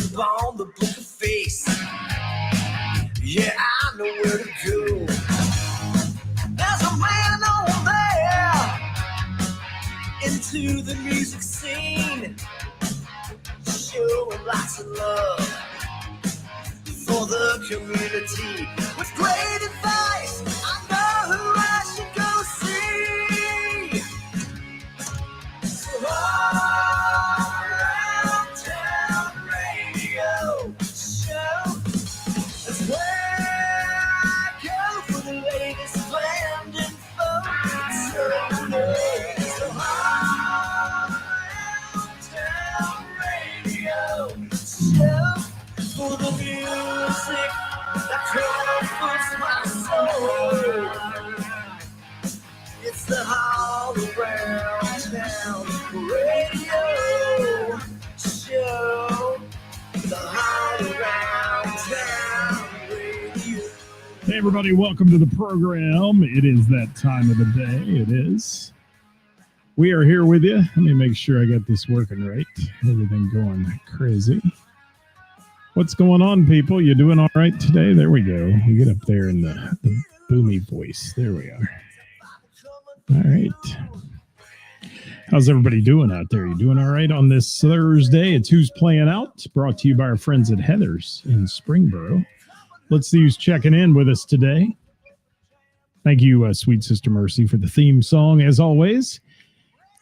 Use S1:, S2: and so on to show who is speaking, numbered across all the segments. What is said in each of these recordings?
S1: upon the book of face. Yeah, I know where to go. There's a man over there into the music scene, showing lots of love for the community. With great advice, I know who I should go see. So all around town radio show, that's where I go for the latest band info. So all around town radio show, for the music that comforts my soul. It's the All Around Town Radio Show. The All Around Town Radio.
S2: Hey everybody, welcome to the program. It is that time of the day. It is. We are here with you. Let me make sure I got this working right. Everything going crazy. What's going on, people? You doing all right today? There we go. We get up there in the boomy voice. There we are. All right. How's everybody doing out there? You doing all right on this Thursday? It's Who's Playing Out, brought to you by our friends at Heather's in Springboro. Let's see who's checking in with us today. Thank you, Sweet Sister Mercy, for the theme song, as always.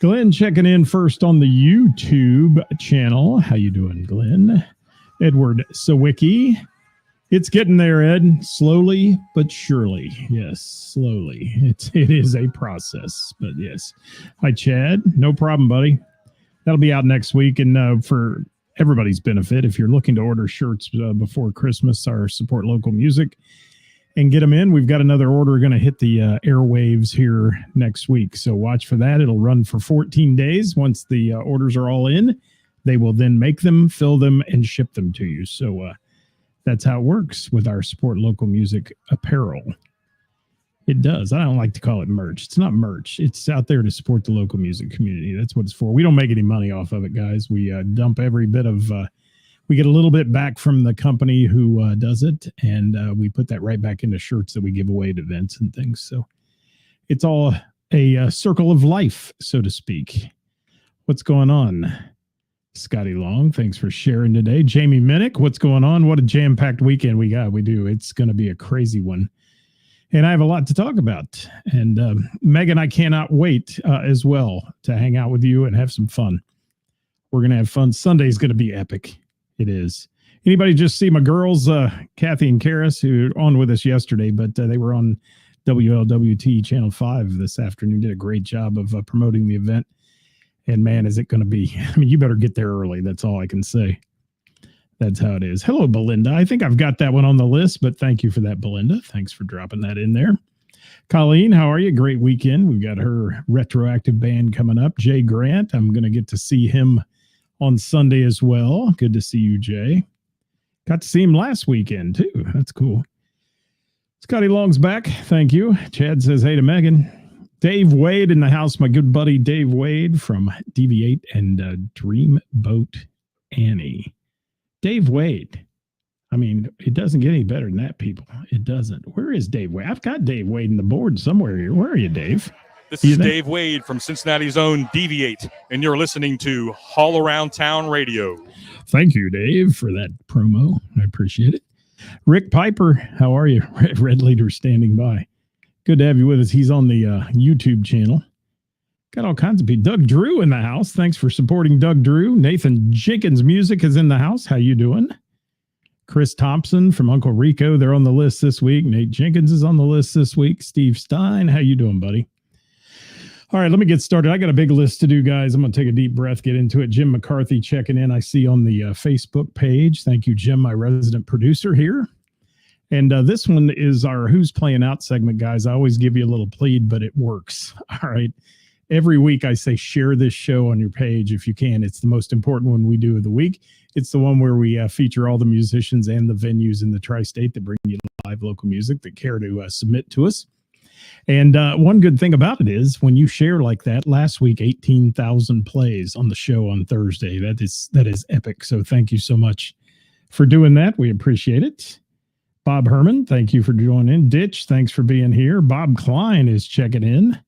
S2: Glenn checking in first on the YouTube channel. How you doing, Glenn? Edward Sawicki. It's getting there, Ed. Slowly but surely. Yes, slowly. It is a process, but yes. Hi, Chad. No problem, buddy. That'll be out next week. And for everybody's benefit, if you're looking to order shirts before Christmas, our support local music and get them in, we've got another order going to hit the airwaves here next week. So watch for that. It'll run for 14 days. Once the orders are all in, they will then make them, fill them, and ship them to you. So that's how it works with our support local music apparel. It does. I don't like to call it merch. It's not merch. It's out there to support the local music community. That's what it's for. We don't make any money off of it, guys. We dump every bit of, we get a little bit back from the company who does it, and we put that right back into shirts that we give away at events and things. So it's all a circle of life, so to speak. What's going on? Scotty Long, thanks for sharing today. Jamie Minnick, what's going on? What a jam-packed weekend we got. We do. It's going to be a crazy one. And I have a lot to talk about. And Megan, I cannot wait as well to hang out with you and have some fun. We're going to have fun. Sunday's going to be epic. It is. Anybody just see my girls, Kathy and Karis, who were on with us yesterday, but they were on WLWT Channel 5 this afternoon. Did a great job of promoting the event. And man, is it going to be, I mean, you better get there early. That's all I can say. That's how it is. Hello, Belinda. I think I've got that one on the list, but thank you for that, Belinda. Thanks for dropping that in there. Colleen, how are you? Great weekend. We've got her retroactive band coming up. Jay Grant, I'm going to get to see him on Sunday as well. Good to see you, Jay. Got to see him last weekend, too. That's cool. Scotty Long's back. Thank you. Chad says, hey to Megan. Dave Wade in the house, my good buddy Dave Wade from DV8 and Dreamboat Annie. Dave Wade. I mean, it doesn't get any better than that, people. It doesn't. Where is Dave Wade? I've got Dave Wade in the board somewhere here. Where are you, Dave?
S3: This is Dave Wade from Cincinnati's own DV8, and you're listening to All Around Town Radio.
S2: Thank you, Dave, for that promo. I appreciate it. Rick Piper, how are you? Red Leader standing by. Good to have you with us. He's on the YouTube channel. Got all kinds of people. Doug Drew in the house. Thanks for supporting Doug Drew. Nathan Jenkins Music is in the house. How you doing? Chris Thompson from Uncle Rico. They're on the list this week. Nate Jenkins is on the list this week. Steve Stein. How you doing, buddy? All right, let me get started. I got a big list to do, guys. I'm going to take a deep breath, get into it. Jim McCarthy checking in. I see on the Facebook page. Thank you, Jim, my resident producer here. And this one is our Who's Playing Out segment, guys. I always give you a little plead, but it works. All right. Every week I say share this show on your page if you can. It's the most important one we do of the week. It's the one where we feature all the musicians and the venues in the tri-state that bring you live local music that care to submit to us. And one good thing about it is when you share like that, last week, 18,000 plays on the show on Thursday. That is epic. So thank you so much for doing that. We appreciate it. Bob Herman, thank you for joining in. Ditch, thanks for being here. Bob Klein is checking in.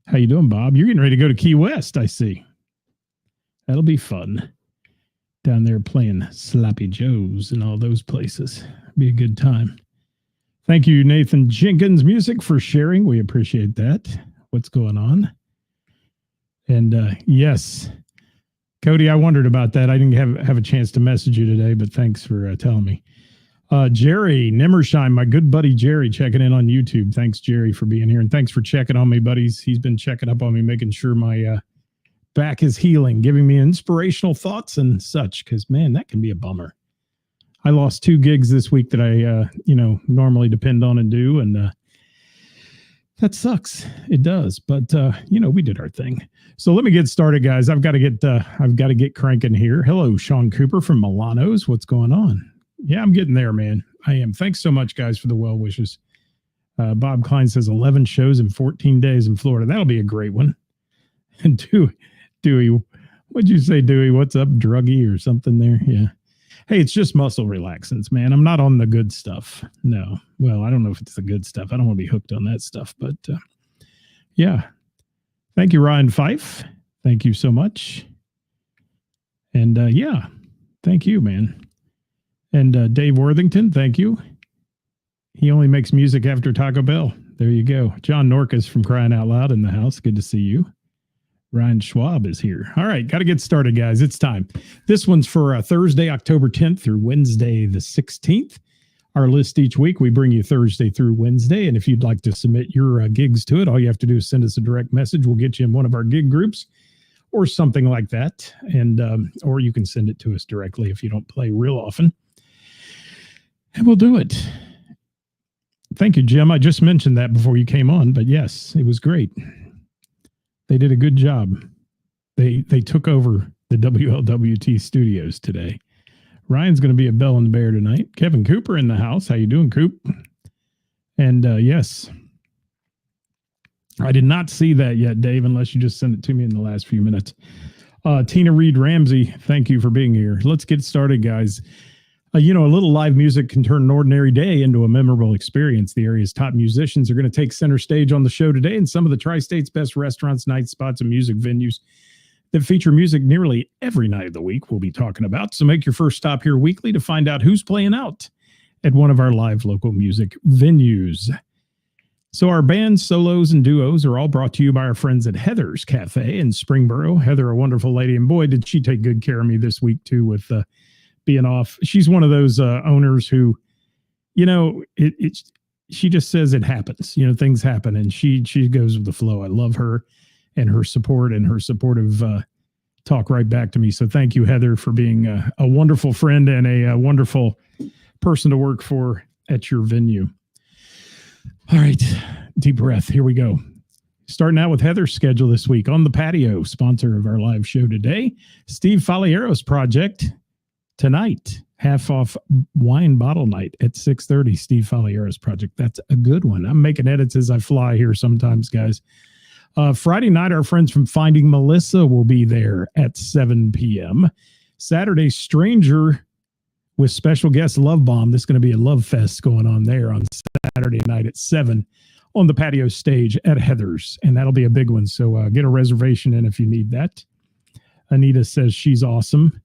S2: How you doing, Bob? You're getting ready to go to Key West, I see. That'll be fun. Down there playing Sloppy Joe's and all those places. Be a good time. Thank you, Nathan Jenkins Music, for sharing. We appreciate that. What's going on? And yes, Cody, I wondered about that. I didn't have a chance to message you today, but thanks for telling me. Jerry Nimmersheim, my good buddy Jerry, checking in on YouTube. Thanks, Jerry, for being here. And thanks for checking on me, buddies. He's been checking up on me, making sure my back is healing, giving me inspirational thoughts and such, because, man, that can be a bummer. I lost 2 gigs this week that I, normally depend on and do, and that sucks. It does, but we did our thing. So let me get started, guys. I've got to get cranking here. Hello, Sean Cooper from Milano's. What's going on? Yeah, I'm getting there, man. I am. Thanks so much, guys, for the well wishes. Bob Klein says 11 shows in 14 days in Florida. That'll be a great one. And Dewey, what'd you say, Dewey? What's up, druggy or something there? Yeah. Hey, it's just muscle relaxants, man. I'm not on the good stuff. No. Well, I don't know if it's the good stuff. I don't want to be hooked on that stuff, but yeah. Thank you, Ryan Fife. Thank you so much. And yeah, thank you, man. And Dave Worthington, thank you. He only makes music after Taco Bell. There you go. John Norcas from Crying Out Loud in the house. Good to see you. Ryan Schwab is here. All right, got to get started, guys. It's time. This one's for Thursday, October 10th through Wednesday, the 16th. Our list each week, we bring you Thursday through Wednesday. And if you'd like to submit your gigs to it, all you have to do is send us a direct message. We'll get you in one of our gig groups or something like that. And or you can send it to us directly if you don't play real often. And we'll do it. Thank you, Jim. I just mentioned that before you came on, but yes, it was great. They did a good job. They took over the WLWT studios today. Ryan's going to be a Bell and the Bear tonight. Kevin Cooper in the house. How you doing, Coop? And yes, I did not see that yet, Dave, unless you just sent it to me in the last few minutes. Tina Reed Ramsey, thank you for being here. Let's get started, guys. A little live music can turn an ordinary day into a memorable experience. The area's top musicians are going to take center stage on the show today, and some of the Tri-State's best restaurants, night spots, and music venues that feature music nearly every night of the week we'll be talking about. So make your first stop here weekly to find out who's playing out at one of our live local music venues. So our bands, solos, and duos are all brought to you by our friends at Heather's Cafe in Springboro. Heather, a wonderful lady, and boy, did she take good care of me this week, too, with being off. She's one of those owners who, she just says it happens. Things happen, and she goes with the flow. I love her and her support and her supportive talk right back to me. So thank you, Heather, for being a wonderful friend and a wonderful person to work for at your venue. All right, deep breath. Here we go. Starting out with Heather's schedule this week. On the Patio, sponsor of our live show today, Steve Faliero's project. Tonight, half off wine bottle night at 6:30, Steve Faliero's project. That's a good one. I'm making edits as I fly here sometimes, guys. Friday night, our friends from Finding Melissa will be there at 7 p.m. Saturday, Stranger with special guest Love Bomb. This is going to be a love fest going on there on Saturday night at 7 on the patio stage at Heather's, and that'll be a big one. So get a reservation in if you need that. Anita says she's awesome.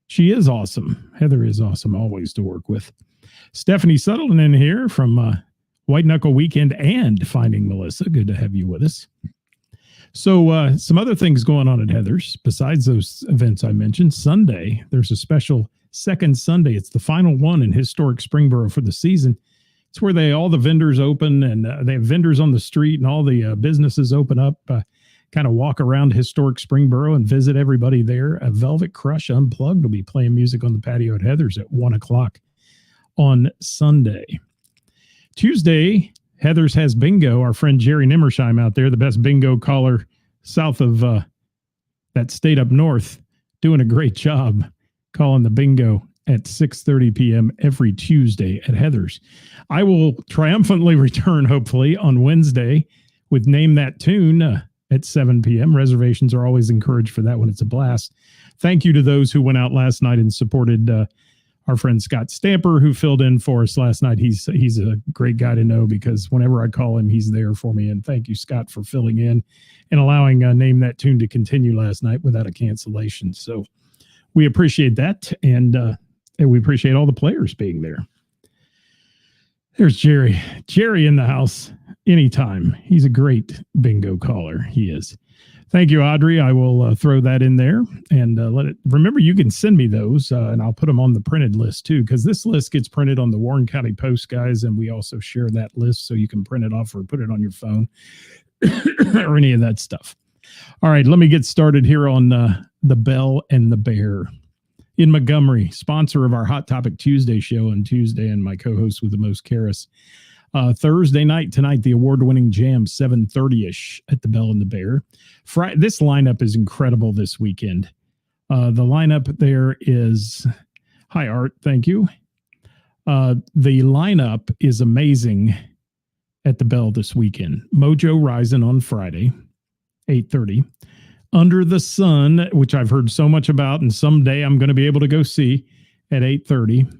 S2: She is awesome. Heather is awesome, always to work with. Stephanie Sutherland in here from White Knuckle Weekend and Finding Melissa. Good to have you with us. So some other things going on at Heather's besides those events I mentioned. Sunday, there's a special second Sunday. It's the final one in historic Springboro for the season. It's where all the vendors open, and they have vendors on the street, and all the businesses open up. Kind of walk around historic Springboro and visit everybody there. A Velvet Crush Unplugged will be playing music on the patio at Heather's at 1 o'clock on Sunday. Tuesday, Heather's has bingo. Our friend Jerry Nimmersheim out there, the best bingo caller south of that state up north, doing a great job calling the bingo at 6:30 p.m. every Tuesday at Heather's. I will triumphantly return, hopefully, on Wednesday with Name That Tune at 7 p.m. Reservations are always encouraged for that one. It's a blast. Thank you to those who went out last night and supported our friend Scott Stamper, who filled in for us last night. He's a great guy to know because whenever I call him, he's there for me. And thank you, Scott, for filling in and allowing Name That Tune to continue last night without a cancellation. So we appreciate that, and we appreciate all the players being there. There's Jerry. Jerry in the house anytime. He's a great bingo caller. He is. Thank you, Audrey. I will throw that in there and let it. Remember, you can send me those, and I'll put them on the printed list too, because this list gets printed on the Warren County Post, guys, and we also share that list so you can print it off or put it on your phone or any of that stuff. All right, let me get started here on the Bell and the Bear in Montgomery, sponsor of our Hot Topic Tuesday show on Tuesday, and my co-host with the most, Karis. Thursday night tonight, the award-winning Jam, 7:30-ish at the Bell and the Bear. This lineup is incredible this weekend. The lineup there is, hi Art, thank you. The lineup is amazing at the Bell this weekend. Mojo Rising on Friday, 8:30. Under the Sun, which I've heard so much about, and someday I'm going to be able to go see at 8:30.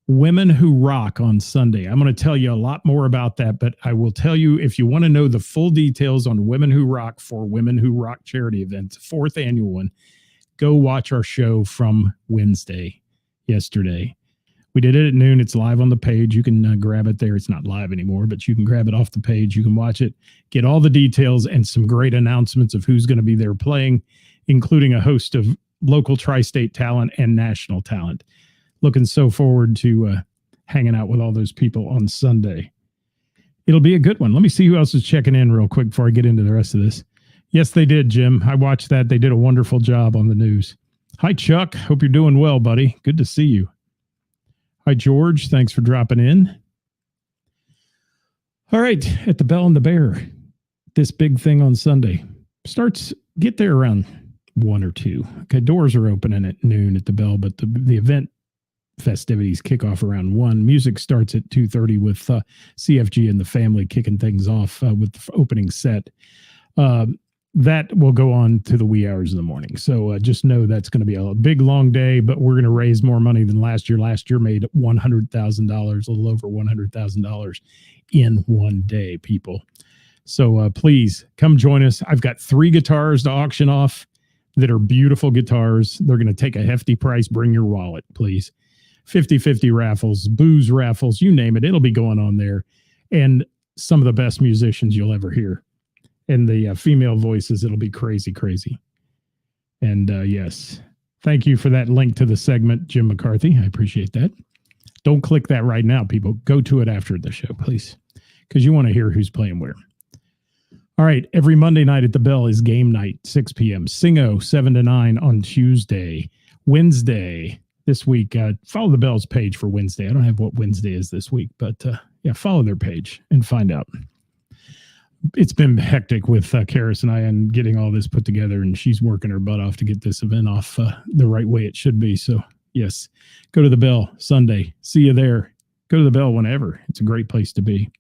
S2: Women Who Rock on Sunday. I'm going to tell you a lot more about that, but I will tell you, if you want to know the full details on Women Who Rock for Women Who Rock charity event, 4th annual one, go watch our show from Wednesday, yesterday. We did it at noon. It's live on the page. You can grab it there. It's not live anymore, but you can grab it off the page. You can watch it, get all the details and some great announcements of who's going to be there playing, including a host of local tri-state talent and national talent. Looking so forward to hanging out with all those people on Sunday. It'll be a good one. Let me see who else is checking in real quick before I get into the rest of this. Yes, they did, Jim. I watched that. They did a wonderful job on the news. Hi, Chuck. Hope you're doing well, buddy. Good to see you. Hi, George. Thanks for dropping in. All right, at the Bell and the Bear, this big thing on Sunday get there around 1 or 2. Okay, doors are opening at noon at the Bell, but the event festivities kick off around 1. Music starts at 2:30 with CFG and the family kicking things off with the opening set. That will go on to the wee hours of the morning. So just know that's going to be a big, long day, but we're going to raise more money than last year. Last year made $100,000, a little over $100,000 in one day, people. So please come join us. I've got 3 guitars to auction off that are beautiful guitars. They're going to take a hefty price. Bring your wallet, please. 50-50 raffles, booze raffles, you name it. It'll be going on there. And some of the best musicians you'll ever hear. And the female voices, it'll be crazy, crazy. And yes, thank you for that link to the segment, Jim McCarthy. I appreciate that. Don't click that right now, people. Go to it after the show, please, because you want to hear who's playing where. All right, every Monday night at the Bell is game night, 6 p.m. Singo, 7 to 9 on Tuesday. Wednesday, this week, follow the Bell's page for Wednesday. I don't have what Wednesday is this week, but yeah, follow their page and find out. It's been hectic with Karis and I and getting all this put together, and she's working her butt off to get this event off the right way it should be. So, yes, go to the Bell Sunday. See you there. Go to the Bell whenever. It's a great place to be.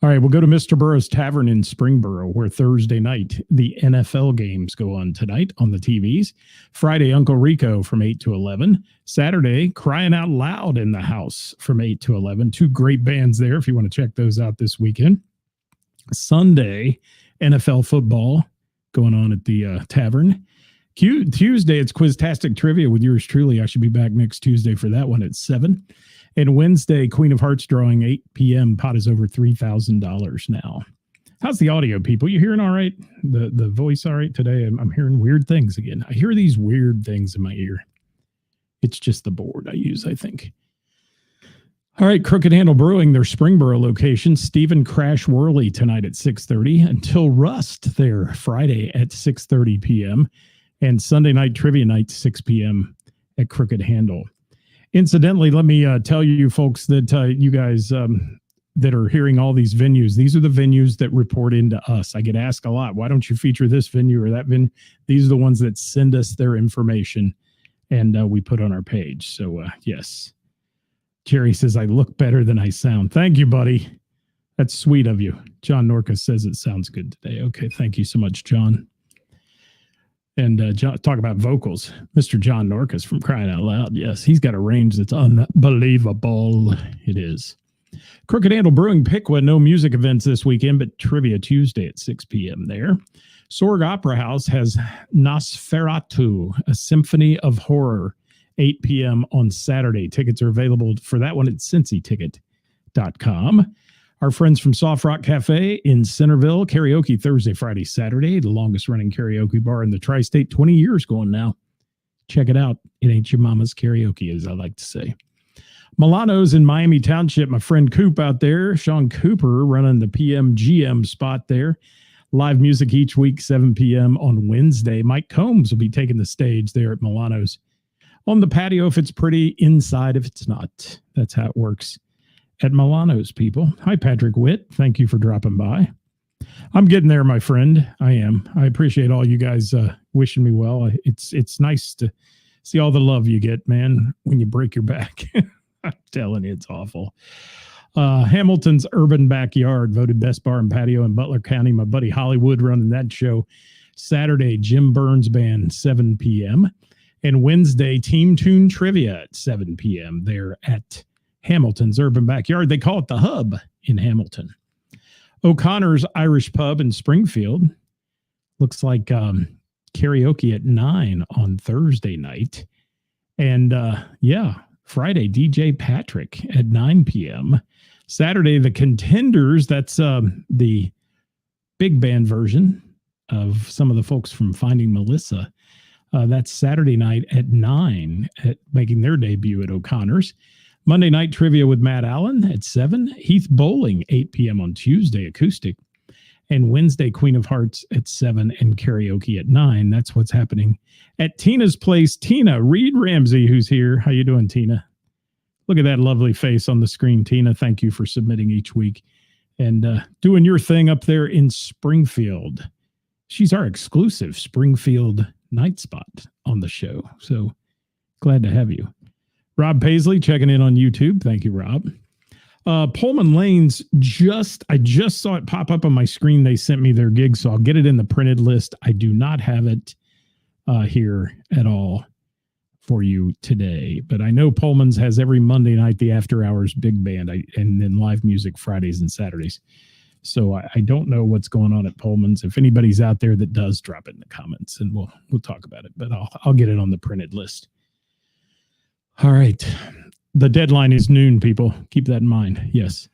S2: All right, we'll go to Mr. Burroughs Tavern in Springboro, where Thursday night the NFL games go on tonight on the TVs. Friday, Uncle Rico from 8 to 11. Saturday, Crying Out Loud in the house from 8 to 11. 2 great bands there if you want to check those out this weekend. Sunday, NFL football going on at the tavern. Tuesday, it's Quiztastic Trivia with yours truly. I should be back next Tuesday for that one at 7. And Wednesday, Queen of Hearts drawing, 8 p.m. Pot is over $3,000 now. How's the audio, people? You hearing all right? The voice all right today? I'm hearing weird things again. I hear these weird things in my ear. It's just the board I use, I think. All right, Crooked Handle Brewing, their Springboro location. Stephen Crash Worley tonight at 6:30 until Rust there Friday at 6:30 p.m. And Sunday night trivia night, 6 p.m. at Crooked Handle. Incidentally, let me tell you folks that you guys that are hearing all these venues, these are the venues that report into us. I get asked a lot, why don't you feature this venue or that venue? These are the ones that send us their information and we put on our page. So, yes. Jerry says, I look better than I sound. Thank you, buddy. That's sweet of you. John Norca says it sounds good today. Okay, thank you so much, John. And talk about vocals. Mr. John Norcus from Crying Out Loud. Yes, he's got a range that's unbelievable. It is. Crooked Handle Brewing Piqua, no music events this weekend, but Trivia Tuesday at 6 p.m. there. Sorg Opera House has Nosferatu, a symphony of horror, 8 p.m. on Saturday. Tickets are available for that one at cincyticket.com. Our friends from Soft Rock Cafe in Centerville, karaoke Thursday, Friday, Saturday, the longest running karaoke bar in the tri-state, 20 years going now. Check it out. It ain't your mama's karaoke, as I like to say. Milano's in Miami Township. My friend Coop out there, Sean Cooper, running the PM/GM spot there. Live music each week, 7 p.m. on Wednesday. Mike Combs will be taking the stage there at Milano's. On the patio if it's pretty, inside if it's not. That's how it works at Milano's, people. Hi, Patrick Witt. Thank you for dropping by. I'm getting there, my friend. I am. I appreciate all you guys wishing me well. It's nice to see all the love you get, man, when you break your back. I'm telling you, it's awful. Hamilton's Urban Backyard, voted best bar and patio in Butler County. My buddy Hollywood running that show. Saturday, Jim Burns Band, 7 p.m. And Wednesday, Team Tune Trivia at 7 p.m. there at Hamilton's Urban Backyard. They call it the Hub in Hamilton. O'Connor's Irish Pub in Springfield. Looks like karaoke at 9 on Thursday night. And Friday, DJ Patrick at 9 p.m. Saturday, the Contenders. That's the big band version of some of the folks from Finding Melissa. That's Saturday night at 9, making their debut at O'Connor's. Monday night trivia with Matt Allen at 7. Heath Bowling, 8 p.m. on Tuesday, acoustic. And Wednesday, Queen of Hearts at 7 and karaoke at 9. That's what's happening at Tina's place. Tina, Reed Ramsey, who's here. How you doing, Tina? Look at that lovely face on the screen, Tina. Thank you for submitting each week and doing your thing up there in Springfield. She's our exclusive Springfield night spot on the show. So glad to have you. Rob Paisley checking in on YouTube. Thank you, Rob. Pullman Lanes, I just saw it pop up on my screen. They sent me their gig, so I'll get it in the printed list. I do not have it here at all for you today, but I know Pullman's has every Monday night the after hours big band and then live music Fridays and Saturdays. So I don't know what's going on at Pullman's. If anybody's out there that does, drop it in the comments and we'll talk about it, but I'll get it on the printed list. All right. The deadline is noon, people. Keep that in mind. Yes.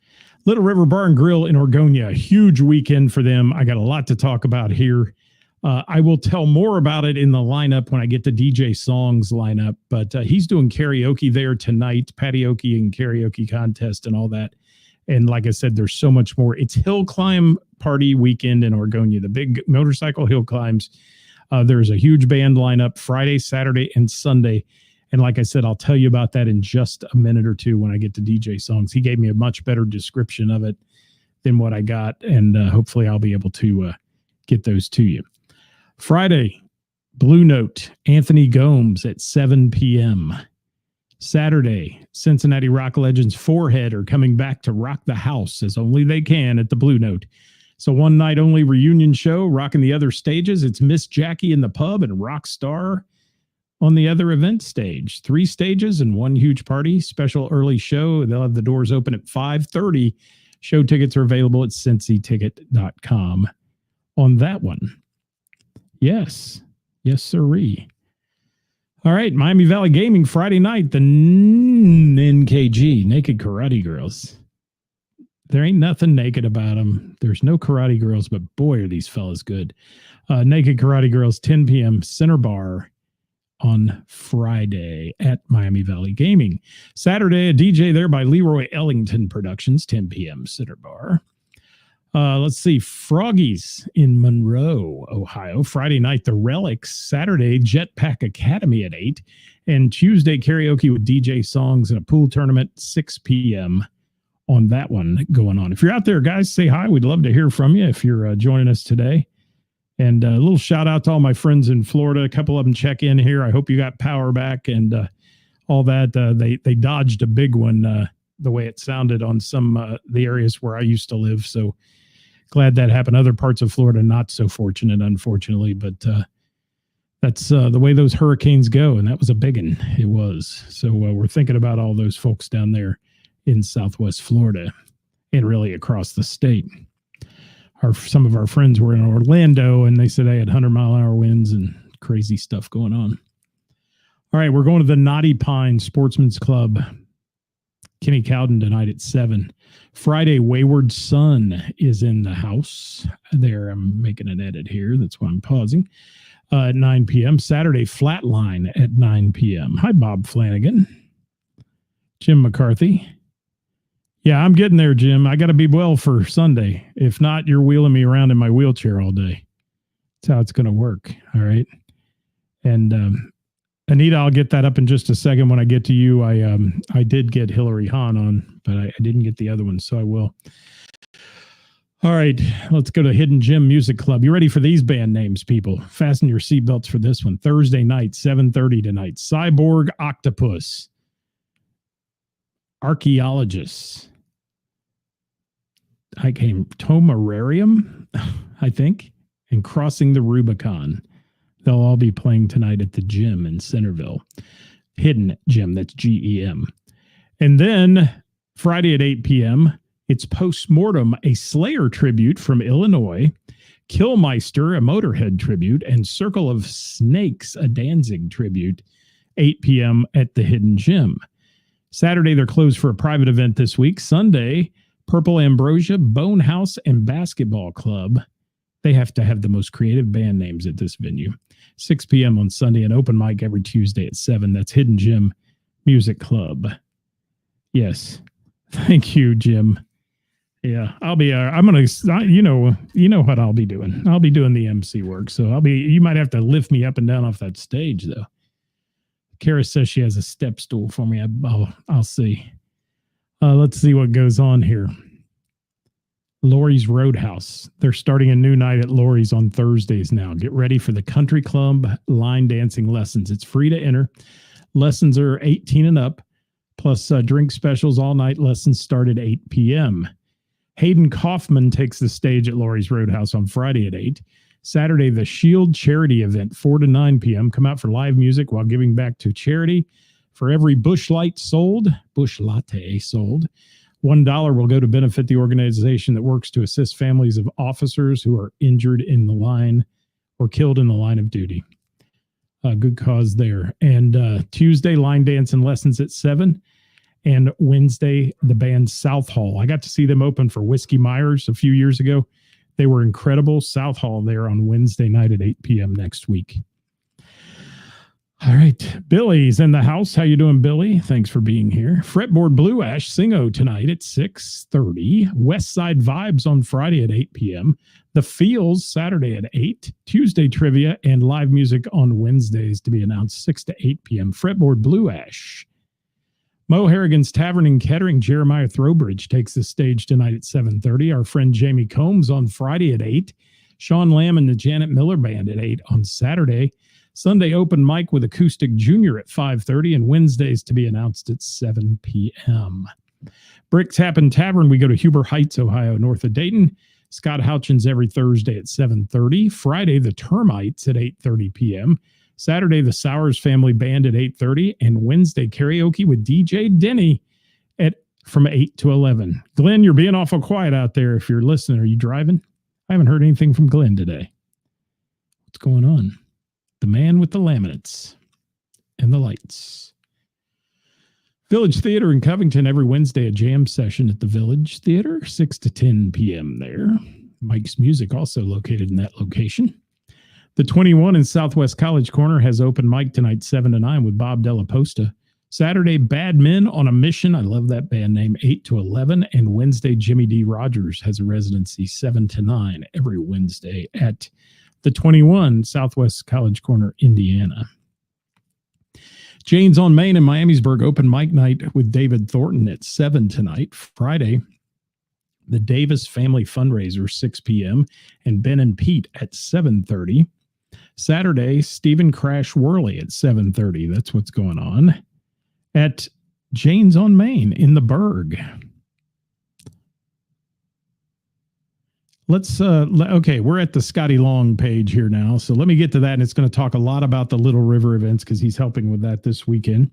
S2: Little River Bar and Grill in Orgonia. Huge weekend for them. I got a lot to talk about here. I will tell more about it in the lineup when I get to DJ Song's lineup, but he's doing karaoke there tonight, patioke and karaoke contest and all that. And like I said, there's so much more. It's Hill Climb Party weekend in Orgonia, the big motorcycle hill climbs. There's a huge band lineup Friday, Saturday, and Sunday. And like I said, I'll tell you about that in just a minute or two when I get to DJ Songs. He gave me a much better description of it than what I got, and hopefully I'll be able to get those to you. Friday, Blue Note, Anthony Gomes at 7 p.m. Saturday, Cincinnati rock legends Forehead are coming back to rock the house as only they can at the Blue Note. So one night only reunion show, rocking the other stages. It's Miss Jackie in the pub and Rockstar on the other event stage. 3 stages and one huge party. Special early show. They'll have the doors open at 5:30. Show tickets are available at cincyticket.com on that one. Yes. Yes, sirree. All right. Miami Valley Gaming Friday night. The NKG, Naked Karate Girls. There ain't nothing naked about them. There's no karate girls, but boy, are these fellas good. Naked Karate Girls, 10 p.m. Center Bar on Friday at Miami Valley Gaming. Saturday, a DJ there by Leroy Ellington Productions, 10 p.m. Center Bar. Let's see, Froggies in Monroe, Ohio. Friday night, The Relics. Saturday, Jetpack Academy at 8. And Tuesday, karaoke with DJ Songs and a pool tournament, 6 p.m. on that one going on. If you're out there, guys, say hi. We'd love to hear from you if you're joining us today. And a little shout out to all my friends in Florida. A couple of them check in here. I hope you got power back and all that. They dodged a big one the way it sounded on some the areas where I used to live. So glad that happened. Other parts of Florida, not so fortunate, unfortunately. But That's the way those hurricanes go, and that was a big one. It was. So we're thinking about all those folks down there in Southwest Florida and really across the state. Some of our friends were in Orlando, and they said they had 100-mile-an-hour winds and crazy stuff going on. All right, we're going to the Knotty Pine Sportsman's Club. Kenny Cowden tonight at 7. Friday, Wayward Sun is in the house. There, I'm making an edit here. That's why I'm pausing. At 9 p.m. Saturday, Flatline at 9 p.m. Hi, Bob Flanagan. Jim McCarthy. Yeah, I'm getting there, Jim. I got to be well for Sunday. If not, you're wheeling me around in my wheelchair all day. That's how it's going to work. All right. And Anita, I'll get that up in just a second. When I get to you, I did get Hillary Hahn on, but I didn't get the other one, so I will. All right, let's go to Hidden Gem Music Club. You ready for these band names, people? Fasten your seatbelts for this one. Thursday night, 7:30 tonight. Cyborg Octopus. Archaeologists. Tomararium, I think, and Crossing the Rubicon. They'll all be playing tonight at the gym in Centerville. Hidden Gem, that's Gem. And then Friday at 8 p.m., it's Postmortem, a Slayer tribute from Illinois, Killmeister, a Motorhead tribute, and Circle of Snakes, a Danzig tribute, 8 p.m. at the Hidden Gem. Saturday, they're closed for a private event this week. Sunday, Purple Ambrosia, Bonehouse, and Basketball Club. They have to have the most creative band names at this venue. 6 p.m. on Sunday, and open mic every Tuesday at 7. That's Hidden Gem Music Club. Yes. Thank you, Jim. Yeah, I'm going to, you know what I'll be doing. I'll be doing the MC work. So you might have to lift me up and down off that stage, though. Kara says she has a step stool for me. I'll see. Let's see what goes on here. Lori's Roadhouse. They're starting a new night at Lori's on Thursdays now. Get ready for the country club line dancing lessons. It's free to enter. Lessons are 18 and up, plus drink specials all night. Lessons start at 8 p.m. Hayden Kaufman takes the stage at Lori's Roadhouse on Friday at 8. Saturday, the Shield charity event, 4 to 9 p.m. Come out for live music while giving back to charity. For every bush latte sold, $1 will go to benefit the organization that works to assist families of officers who are injured in the line or killed in the line of duty. Good cause there. And Tuesday, line dancing lessons at 7. And Wednesday, the band South Hall. I got to see them open for Whiskey Myers a few years ago. They were incredible. South Hall there on Wednesday night at 8 p.m. next week. All right. Billy's in the house. How you doing, Billy? Thanks for being here. Fretboard Blue Ash Singo tonight at 6:30. West Side Vibes on Friday at 8 p.m. The Feels Saturday at 8. Tuesday Trivia and live music on Wednesdays to be announced 6 to 8 p.m. Fretboard Blue Ash. Mo Harrigan's Tavern and Kettering, Jeremiah Throwbridge takes the stage tonight at 7:30. Our friend Jamie Combs on Friday at 8. Sean Lamb and the Janet Miller Band at 8 on Saturday. Sunday open mic with Acoustic Junior at 5:30, and Wednesdays to be announced at 7 p.m. Brick Tap and Tavern, we go to Huber Heights, Ohio, north of Dayton. Scott Houchins every Thursday at 7:30. Friday, the Termites at 8:30 p.m. Saturday, the Sowers Family Band at 8:30, and Wednesday, karaoke with DJ Denny from 8 to 11. Glenn, you're being awful quiet out there. If you're listening, are you driving? I haven't heard anything from Glenn today. What's going on? The man with the laminates and the lights. Village Theater in Covington every Wednesday, a jam session at the Village Theater, 6 to 10 p.m. there. Mike's Music also located in that location. The 21 in Southwest College Corner has open mic tonight, 7 to 9 with Bob Della Posta. Saturday, Bad Men on a Mission. I love that band name, 8 to 11. And Wednesday, Jimmy D. Rogers has a residency, 7 to 9 every Wednesday at the 21, Southwest College Corner, Indiana. Jane's on Main in Miamisburg, open mic night with David Thornton at 7 tonight. Friday, the Davis Family Fundraiser, 6 p.m. and Ben and Pete at 7:30. Saturday, Stephen Crash Worley at 7:30. That's what's going on at Jane's on Main in the Berg. let's okay, we're at the Scotty Long page here now. So let me get to that, and it's going to talk a lot about the Little River events because he's helping with that this weekend.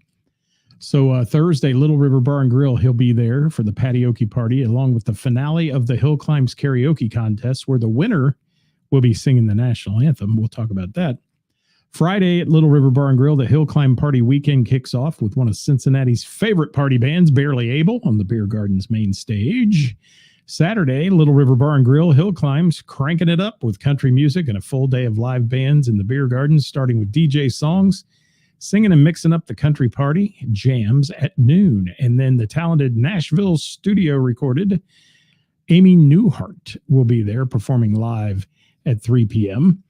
S2: So Thursday, Little River Bar and Grill, he'll be there for the Patioki party, along with the finale of the Hill Climbs Karaoke Contest, where the winner will be singing the national anthem. We'll talk about that. Friday at Little River Bar and Grill, the Hill Climb Party weekend kicks off with one of Cincinnati's favorite party bands, Barely Able, on the Beer Garden's main stage. Saturday, Little River Bar and Grill, Hill Climbs, cranking it up with country music and a full day of live bands in the Beer Garden, starting with DJ songs, singing and mixing up the country party, jams at noon. And then the talented Nashville studio recorded Amy Newhart will be there performing live at 3 p.m.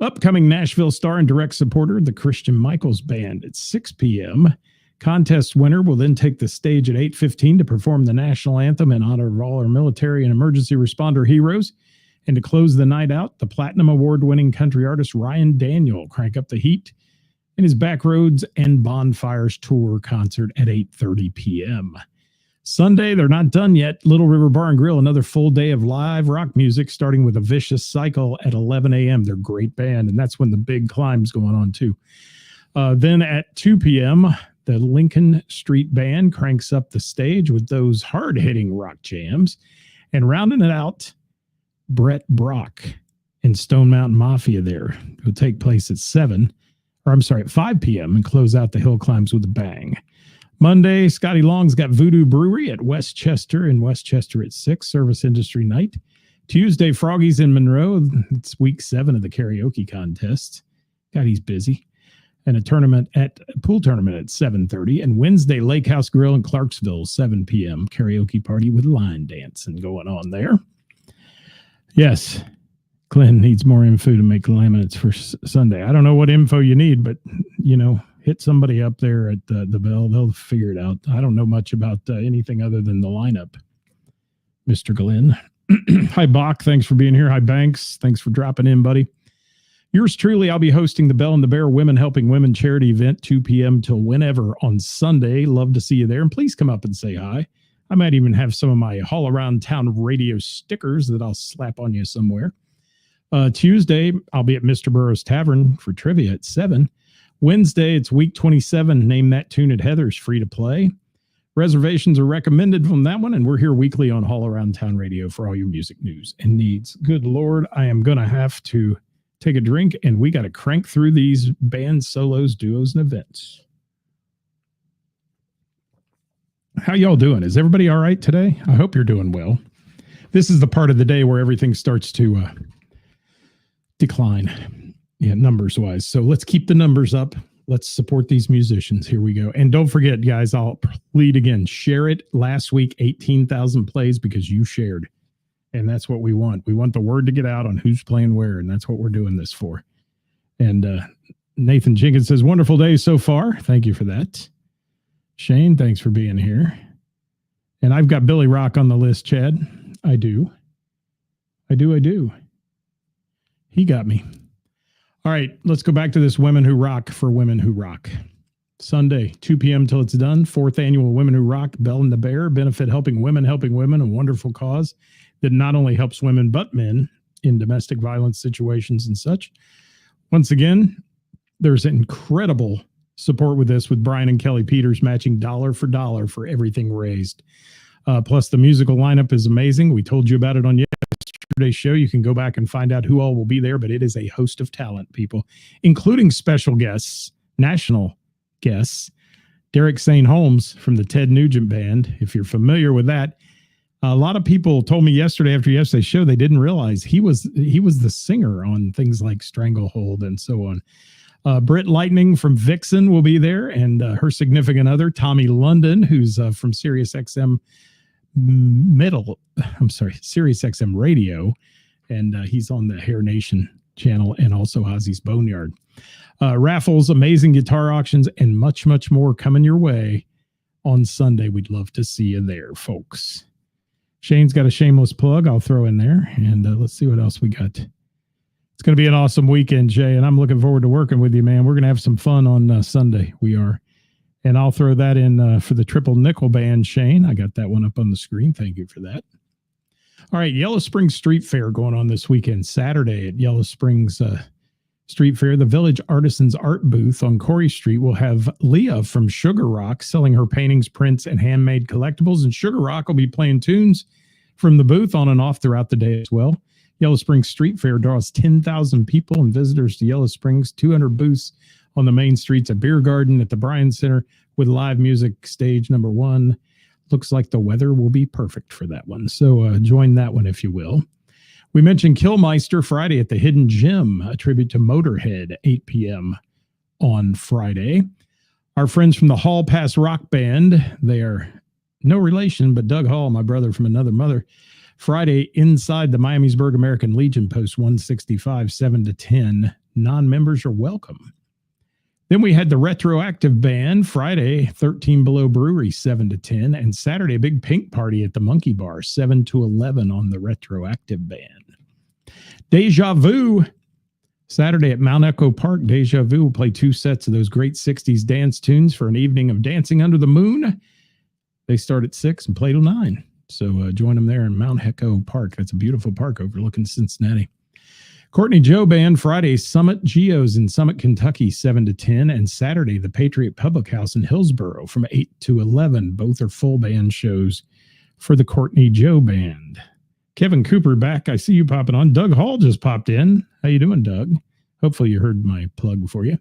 S2: Upcoming Nashville star and direct supporter, the Christian Michaels Band at 6 p.m. Contest winner will then take the stage at 8:15 to perform the national anthem in honor of all our military and emergency responder heroes. And to close the night out, the Platinum Award-winning country artist Ryan Daniel crank up the heat in his Backroads and Bonfires Tour concert at 8:30 p.m. Sunday, they're not done yet. Little River Bar and Grill, another full day of live rock music, starting with a Vicious Cycle at 11 a.m. They're a great band, and that's when the big climb's going on, too. Then at 2 p.m., the Lincoln Street Band cranks up the stage with those hard-hitting rock jams. And rounding it out, Brett Brock and Stone Mountain Mafia there will take place at 5 p.m. and close out the hill climbs with a bang. Monday, Scotty Long's got Voodoo Brewery at Westchester at 6, Service Industry Night. Tuesday, Froggy's in Monroe. It's week 7 of the karaoke contest. God, he's busy. And a pool tournament at 7:30. And Wednesday, Lake House Grill in Clarksville, 7 p.m. Karaoke party with line dancing going on there. Yes, Glenn needs more info to make laminates for Sunday. I don't know what info you need, but, hit somebody up there at the Bell. They'll figure it out. I don't know much about anything other than the lineup, Mr. Glenn. Hi, Bach. Thanks for being here. Hi, Banks. Thanks for dropping in, buddy. Yours truly, I'll be hosting the Bell and the Bear Women Helping Women charity event, 2 p.m. till whenever on Sunday. Love to see you there. And please come up and say hi. I might even have some of my Haul Around Town radio stickers that I'll slap on you somewhere. Tuesday, I'll be at Mr. Burroughs Tavern for trivia at 7. Wednesday, it's week 27. Name That Tune at Heather's, free to play. Reservations are recommended from that one, and we're here weekly on Haul Around Town Radio for all your music news and needs. Good Lord, I am going to have to take a drink, and we got to crank through these band solos, duos, and events. How y'all doing? Is everybody all right today? I hope you're doing well. This is the part of the day where everything starts to decline, numbers-wise. So let's keep the numbers up. Let's support these musicians. Here we go. And don't forget, guys, I'll plead again. Share it. Last week, 18,000 plays because you shared. And that's what we want. We want the word to get out on who's playing where, and that's what we're doing this for. And Nathan Jenkins says, wonderful day so far. Thank you for that. Shane, thanks for being here. And I've got Billy Rock on the list, Chad. I do. He got me. All right, let's go back to this Women Who Rock for Women Who Rock. Sunday, 2 p.m. till it's done. 4th annual Women Who Rock, Bell and the Bear, benefit helping women, a wonderful cause that not only helps women, but men in domestic violence situations and such. Once again, there's incredible support with this, with Brian and Kelly Peters matching dollar for dollar for everything raised. Plus, the musical lineup is amazing. We told you about it on yesterday's show. You can go back and find out who all will be there, but it is a host of talent, people, including special guests, national guests. Derek St. Holmes from the Ted Nugent Band, if you're familiar with that. A lot of people told me after yesterday's show they didn't realize he was the singer on things like Stranglehold and so on. Britt Lightning from Vixen will be there, and her significant other, Tommy London, who's from Sirius XM Radio, and he's on the Hair Nation channel and also Ozzy's Boneyard. Raffles, amazing guitar auctions, and much, much more coming your way on Sunday. We'd love to see you there, folks. Shane's got a shameless plug I'll throw in there, and let's see what else we got. It's going to be an awesome weekend, Jay, and I'm looking forward to working with you, man. We're going to have some fun on Sunday. We are. And I'll throw that in for the Triple Nickel Band, Shane. I got that one up on the screen. Thank you for that. All right, Yellow Springs Street Fair going on this weekend, Saturday at Yellow Springs Street Fair. The Village Artisans Art Booth on Corey Street will have Leah from Sugar Rock selling her paintings, prints, and handmade collectibles. And Sugar Rock will be playing tunes from the booth on and off throughout the day as well. Yellow Springs Street Fair draws 10,000 people and visitors to Yellow Springs, 200 booths on the main streets, a beer garden at the Bryan Center with live music, stage number 1. Looks like the weather will be perfect for that one. So join that one if you will. We mentioned Killmeister Friday at the Hidden Gem, a tribute to Motorhead, 8 p.m. on Friday. Our friends from the Hall Pass Rock Band, they are no relation, but Doug Hall, my brother from another mother, Friday inside the Miamisburg American Legion, post 165, 7 to 10. Non-members are welcome. Then we had the Retroactive Band, Friday, 13 Below Brewery, 7 to 10, and Saturday, a big pink party at the Monkey Bar, 7 to 11 on the Retroactive Band. Deja Vu, Saturday at Mount Echo Park. Deja Vu will play 2 sets of those great 60s dance tunes for an evening of dancing under the moon. They start at 6 and play till 9. So join them there in Mount Echo Park. That's a beautiful park overlooking Cincinnati. Courtney Joe Band, Friday, Summit Geos in Summit, Kentucky, 7 to 10. And Saturday, the Patriot Public House in Hillsboro from 8 to 11. Both are full band shows for the Courtney Joe Band. Kevin Cooper back. I see you popping on. Doug Hall just popped in. How you doing, Doug? Hopefully you heard my plug for you.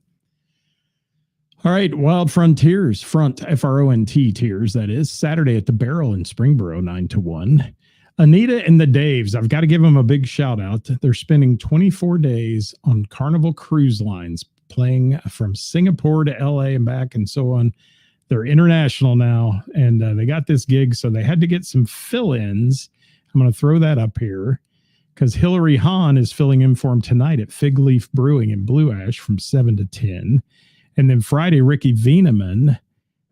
S2: All right, Wild Frontiers, Front, Tears, that is, Saturday at the Barrel in Springboro, 9 to 1. Anita and the Daves, I've got to give them a big shout out. They're spending 24 days on Carnival Cruise Lines, playing from Singapore to LA and back and so on. They're international now, and they got this gig, so they had to get some fill-ins. I'm going to throw that up here because Hillary Hahn is filling in for them tonight at Fig Leaf Brewing in Blue Ash from 7 to 10. And then Friday, Ricky Wieneman,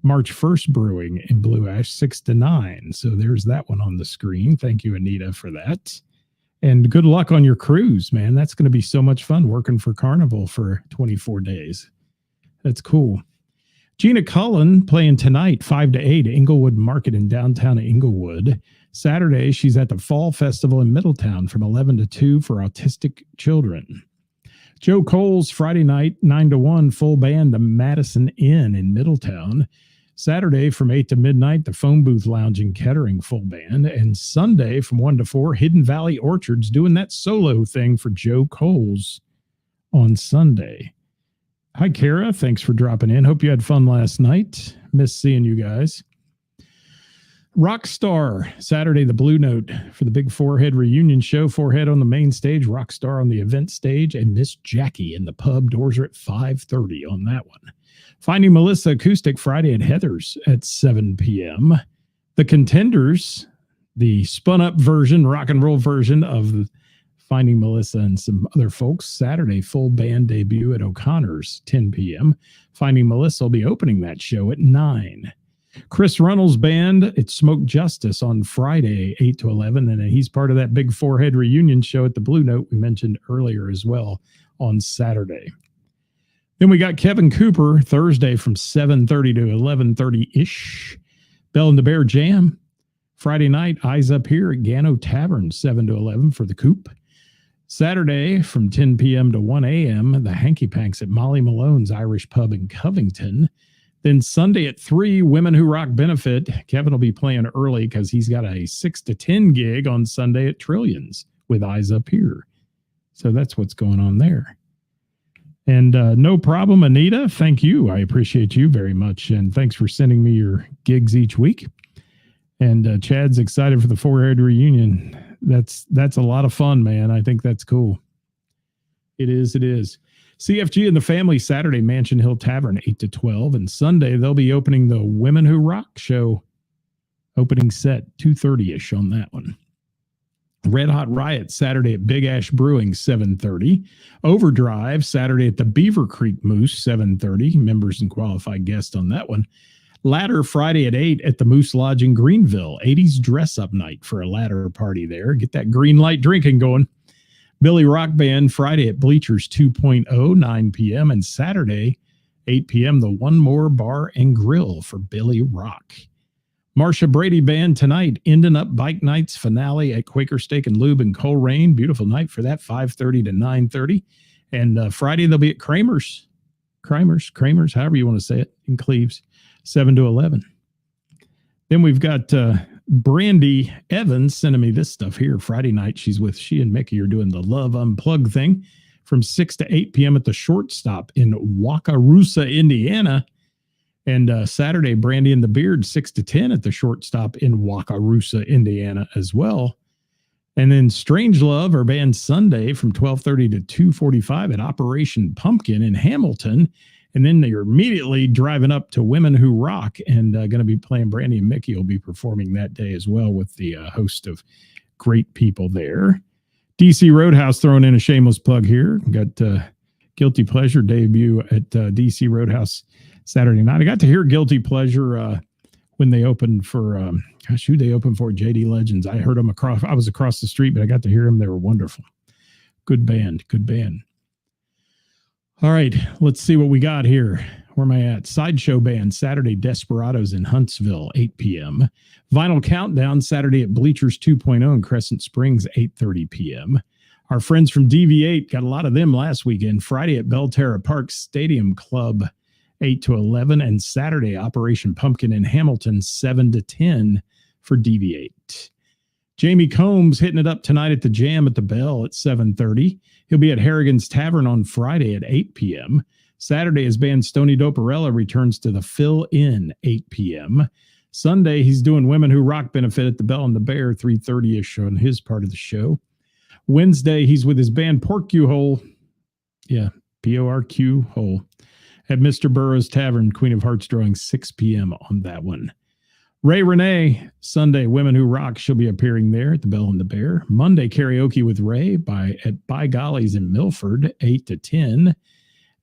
S2: March 1st Brewing in Blue Ash, 6 to 9. So there's that one on the screen. Thank you, Anita, for that. And good luck on your cruise, man. That's going to be so much fun working for Carnival for 24 days. That's cool. Gina Cullen playing tonight, 5 to 8, Inglewood Market in downtown Inglewood. Saturday, she's at the Fall Festival in Middletown from 11 to 2 for autistic children. Joe Coles, Friday night, 9 to 1, full band, the Madison Inn in Middletown. Saturday from 8 to midnight, the Phone Booth Lounge in Kettering, full band. And Sunday from 1 to 4, Hidden Valley Orchards doing that solo thing for Joe Coles on Sunday. Hi, Kara. Thanks for dropping in. Hope you had fun last night. Miss seeing you guys. Rockstar, Saturday, the Blue Note for the big Forehead reunion show. Forehead on the main stage, Rockstar on the event stage, and Miss Jackie in the pub. Doors are at 5:30 on that one. Finding Melissa Acoustic Friday at Heather's at 7 p.m. The Contenders, the spun-up version, rock and roll version of Finding Melissa and some other folks. Saturday, full band debut at O'Connor's, 10 p.m. Finding Melissa will be opening that show at 9. Chris Runnels Band, it's Smoke Justice on Friday, 8 to 11, and he's part of that big Forehead reunion show at the Blue Note we mentioned earlier as well on Saturday. Then we got Kevin Cooper, Thursday from 7:30 to 11:30-ish. Bell and the Bear Jam. Friday night, Eyes Up Here at Gano Tavern, 7 to 11 for the Coop. Saturday from 10 p.m. to 1 a.m., the Hanky Panks at Molly Malone's Irish Pub in Covington. Then Sunday at 3, Women Who Rock benefit. Kevin will be playing early because he's got a 6 to 10 gig on Sunday at Trillions with Eyes Up Here. So that's what's going on there. And no problem, Anita. Thank you. I appreciate you very much. And thanks for sending me your gigs each week. And Chad's excited for the Forehead reunion. That's a lot of fun, man. I think that's cool. It is. CFG and the Family, Saturday, Mansion Hill Tavern, 8 to 12. And Sunday, they'll be opening the Women Who Rock show. Opening set, 2:30-ish on that one. Red Hot Riot, Saturday at Big Ash Brewing, 7:30. Overdrive, Saturday at the Beaver Creek Moose, 7:30. Members and qualified guests on that one. Ladder, Friday at 8 at the Moose Lodge in Greenville. 80s dress-up night for a ladder party there. Get that green light drinking going. Billy Rock Band, Friday at Bleachers 2.0, 9 p.m. And Saturday, 8 p.m., the One More Bar and Grill for Billy Rock. Marsha Brady Band tonight, Ending Up Bike Nights finale at Quaker Steak and Lube in Coleraine. Beautiful night for that, 5:30 to 9:30. And Friday they'll be at Kramer's, however you want to say it, in Cleves, 7 to 11. Then we've got Brandy Evans sending me this stuff here. Friday night, she and Mickey are doing the Love Unplugged thing from 6 to 8 p.m. at the Shortstop in Wakarusa, Indiana. And Saturday, Brandy and the Beard, 6 to 10 at the Shortstop in Wakarusa, Indiana as well. And then Strange Love, our band Sunday from 12:30 to 2:45 at Operation Pumpkin in Hamilton. And then they're immediately driving up to Women Who Rock and going to be playing. Brandy and Mickey will be performing that day as well with the host of great people there. DC Roadhouse throwing in a shameless plug here. Got Guilty Pleasure debut at DC Roadhouse Saturday night. I got to hear Guilty Pleasure when they opened for, who they opened for? JD Legends. I heard them I was across the street, but I got to hear them. They were wonderful. Good band. All right, let's see what we got here. Where am I at? Sideshow Band, Saturday, Desperados in Huntsville, 8 p.m. Vinyl Countdown, Saturday at Bleachers 2.0 in Crescent Springs, 8:30 p.m. Our friends from DV8, got a lot of them last weekend. Friday at Belterra Park Stadium Club, 8 to 11. And Saturday, Operation Pumpkin in Hamilton, 7 to 10 for DV8. Jamie Combs hitting it up tonight at the Jam at the Bell at 7:30. He'll be at Harrigan's Tavern on Friday at 8 p.m. Saturday, his band Stony Doperella returns to the Fill In, 8 p.m. Sunday, he's doing Women Who Rock benefit at the Bell and the Bear, 3:30-ish on his part of the show. Wednesday, he's with his band Porcu Hole. Yeah, P-O-R-Q Hole. At Mr. Burroughs Tavern, Queen of Hearts drawing 6 p.m. on that one. Ray Renee, Sunday, Women Who Rock. She'll be appearing there at the Bell and the Bear. Monday, karaoke with Ray at By Gollies in Milford, 8 to 10.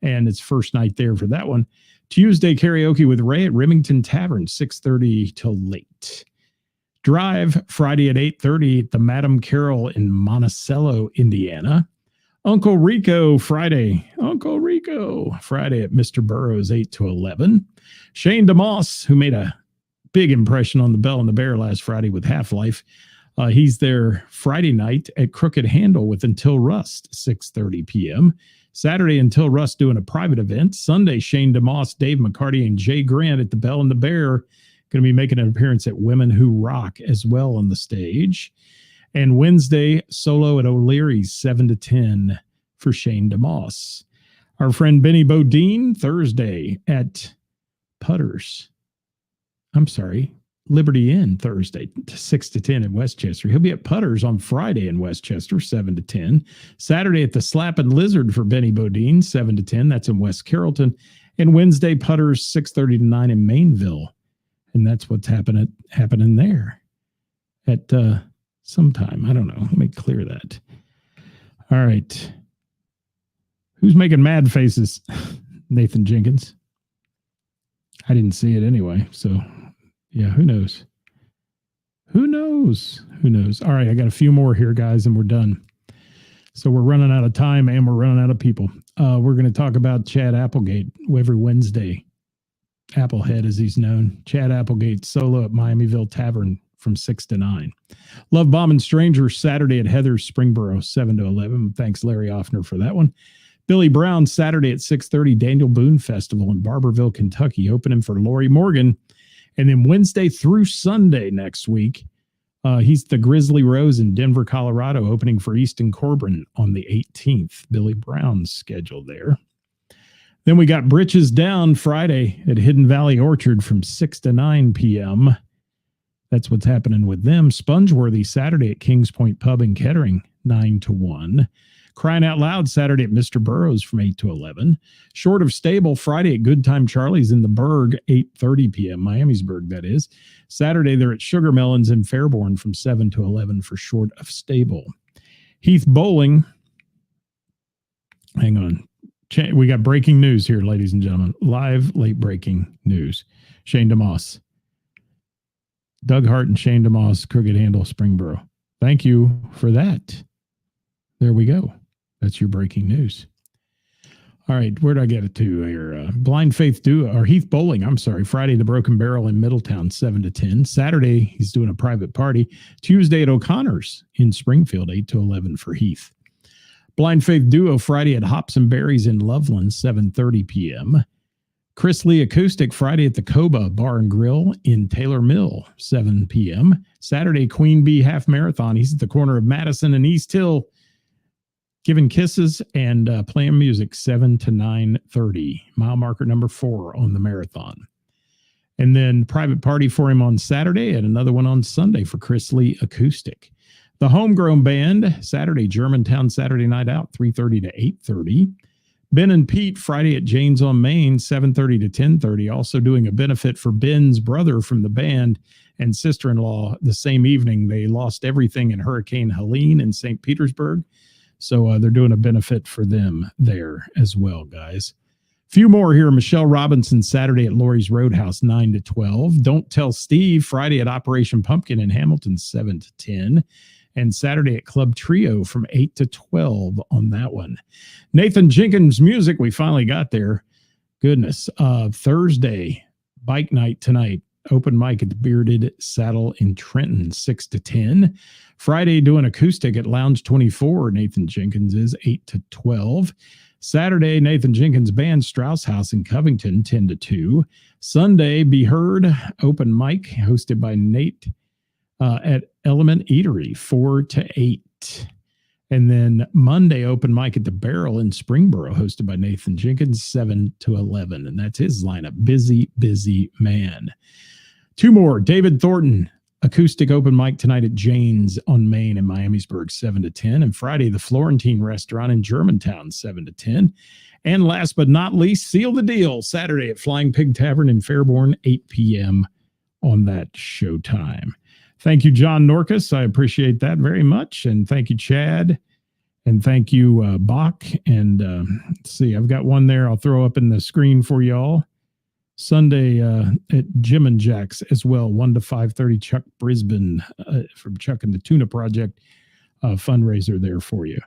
S2: And it's first night there for that one. Tuesday, karaoke with Ray at Remington Tavern, 6:30 till late. Drive, Friday at 8:30 at the Madame Carroll in Monticello, Indiana. Uncle Rico, Friday at Mr. Burroughs, 8 to 11. Shane DeMoss, who made a big impression on the Bell and the Bear last Friday with Half-Life. He's there Friday night at Crooked Handle with Until Rust, 6:30 p.m. Saturday, Until Rust doing a private event. Sunday, Shane DeMoss, Dave McCarty, and Jay Grant at the Bell and the Bear going to be making an appearance at Women Who Rock as well on the stage. And Wednesday, solo at O'Leary's, 7 to 10 for Shane DeMoss. Our friend Benny Bodine, Thursday at Liberty Inn, Thursday, 6 to 10 in Westchester. He'll be at Putters on Friday in Westchester, 7 to 10. Saturday at the Slappin' Lizard for Benny Bodine, 7 to 10. That's in West Carrollton. And Wednesday, Putters, 6:30 to 9 in Mainville. And that's what's happening there at sometime. I don't know. Let me clear that. All right. Who's making mad faces? Nathan Jenkins. I didn't see it anyway. So, yeah, who knows? Who knows? All right, I got a few more here, guys, and we're done. So we're running out of time and we're running out of people. We're going to talk about Chad Applegate every Wednesday. Applehead, as he's known. Chad Applegate solo at Miamiville Tavern from 6 to 9. Love Bombing Strangers Saturday at Heather's Springboro, 7 to 11. Thanks, Larry Offner, for that one. Billy Brown Saturday at 6:30. Daniel Boone Festival in Barberville, Kentucky, opening for Lori Morgan. And then Wednesday through Sunday next week, he's the Grizzly Rose in Denver, Colorado, opening for Easton Corbin on the 18th. Billy Brown's schedule there. Then we got Britches Down Friday at Hidden Valley Orchard from 6 to 9 p.m. That's what's happening with them. Spongeworthy Saturday at Kings Point Pub in Kettering, 9 to 1. Crying Out Loud Saturday at Mr. Burroughs from 8 to 11. Short of Stable Friday at Good Time Charlie's in the Berg, 8:30 p.m. Miamisburg, that is. Saturday, they're at Sugar Melons in Fairborn from 7 to 11 for Short of Stable. Heath Bowling. Hang on. We got breaking news here, ladies and gentlemen. Live late breaking news. Shane DeMoss. Doug Hart and Shane DeMoss, Crooked Handle, Springboro. Thank you for that. There we go. That's your breaking news. All right, where did I get it to here? Blind Faith Duo, or Heath Bowling, I'm sorry. Friday, the Broken Barrel in Middletown, 7 to 10. Saturday, he's doing a private party. Tuesday at O'Connor's in Springfield, 8 to 11 for Heath. Blind Faith Duo, Friday at Hops and Berries in Loveland, 7:30 p.m. Chris Lee Acoustic, Friday at the Coba Bar and Grill in Taylor Mill, 7 p.m. Saturday, Queen Bee Half Marathon. He's at the corner of Madison and East Hill, giving kisses and playing music, 7 to 9:30. Mile marker number 4 on the marathon. And then private party for him on Saturday and another one on Sunday for Chris Lee Acoustic. The Homegrown Band, Saturday, Germantown Saturday Night Out, 3:30 to 8:30. Ben and Pete, Friday at Jane's on Main, 7:30 to 10:30. Also doing a benefit for Ben's brother from the band and sister-in-law the same evening. They lost everything in Hurricane Helene in St. Petersburg. So they're doing a benefit for them there as well, guys. Few more here. Michelle Robinson, Saturday at Lori's Roadhouse, 9 to 12. Don't Tell Steve, Friday at Operation Pumpkin in Hamilton, 7 to 10. And Saturday at Club Trio from 8 to 12 on that one. Nathan Jenkins Music, we finally got there. Goodness. Thursday, bike night tonight. Open mic at the Bearded Saddle in Trenton, 6 to 10. Friday, doing acoustic at Lounge 24. Nathan Jenkins is 8 to 12. Saturday, Nathan Jenkins Band, Strauss House in Covington, 10 to 2. Sunday, Be Heard, open mic hosted by Nate at Element Eatery, 4 to 8. And then Monday, open mic at the Barrel in Springboro, hosted by Nathan Jenkins, 7 to 11. And that's his lineup. Busy, busy man. Two more. David Thornton, acoustic open mic tonight at Jane's on Main in Miamisburg, 7 to 10. And Friday, the Florentine Restaurant in Germantown, 7 to 10. And last but not least, seal the deal, Saturday at Flying Pig Tavern in Fairborn, 8 p.m. on that showtime. Thank you, John Norcus. I appreciate that very much. And thank you, Chad. And thank you, Bach. And let's see, I've got one there I'll throw up in the screen for y'all. Sunday at Jim and Jack's as well, 1 to 5:30. Chuck Brisbane from Chuck and the Tuna Project fundraiser there for you.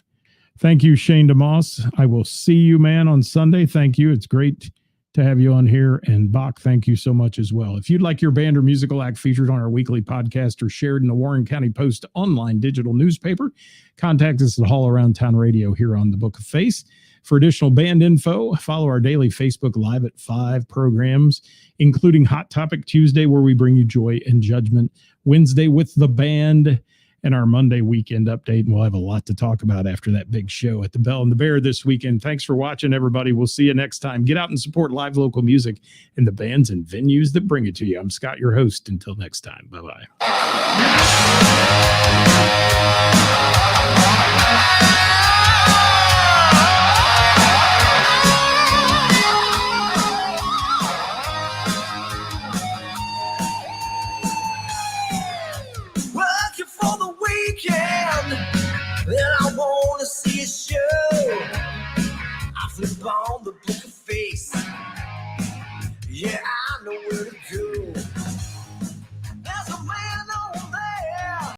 S2: Thank you, Shane DeMoss. I will see you, man, on Sunday. Thank you. It's great to have you on here. And Bach, thank you so much as well. If you'd like your band or musical act featured on our weekly podcast or shared in the Warren County Post online digital newspaper, contact us at All Around Town Radio here on the Book of Face. For additional band info, follow our daily Facebook Live at 5 programs, including Hot Topic Tuesday, where we bring you joy and judgment, Wednesday with the band, and our Monday weekend update. And we'll have a lot to talk about after that big show at the Bell and the Bear this weekend. Thanks for watching, everybody. We'll see you next time. Get out and support live local music and the bands and venues that bring it to you. I'm Scott, your host. Until next time. Bye-bye.